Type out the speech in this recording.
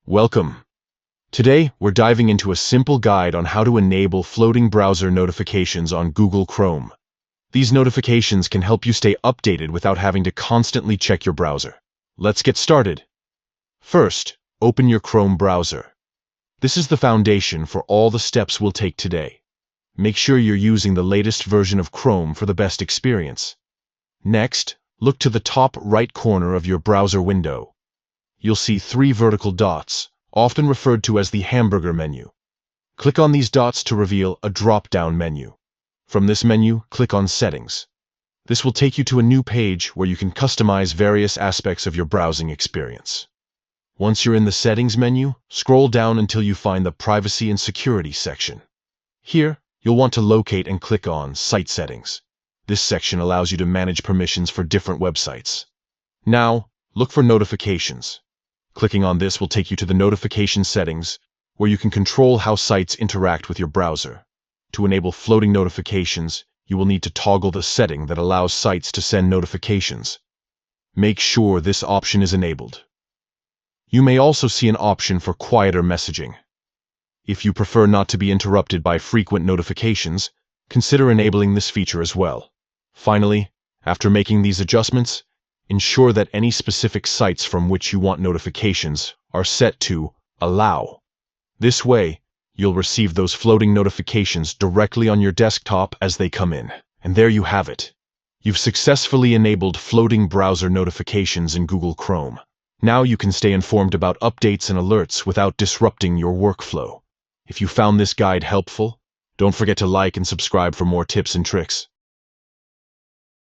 Welcome. Today, we're diving into a simple guide on how to enable floating browser notifications on Google Chrome. These notifications can help you stay updated without having to constantly check your browser. Let's get started. First, open your Chrome browser. This is the foundation for all the steps we'll take today. Make sure you're using the latest version of Chrome for the best experience. Next, look to the top right corner of your browser window. You'll see 3 vertical dots, often referred to as the hamburger menu. Click on these dots to reveal a drop-down menu. From this menu, click on Settings. This will take you to a new page where you can customize various aspects of your browsing experience. Once you're in the Settings menu, scroll down until you find the Privacy and Security section. Here, you'll want to locate and click on Site Settings. This section allows you to manage permissions for different websites. Now, look for Notifications. Clicking on this will take you to the Notification settings, where you can control how sites interact with your browser. To enable floating notifications, you will need to toggle the setting that allows sites to send notifications. Make sure this option is enabled. You may also see an option for quieter messaging. If you prefer not to be interrupted by frequent notifications, consider enabling this feature as well. Finally, after making these adjustments, ensure that any specific sites from which you want notifications are set to Allow. This way, you'll receive those floating notifications directly on your desktop as they come in. And there you have it. You've successfully enabled floating browser notifications in Google Chrome. Now you can stay informed about updates and alerts without disrupting your workflow. If you found this guide helpful, don't forget to like and subscribe for more tips and tricks.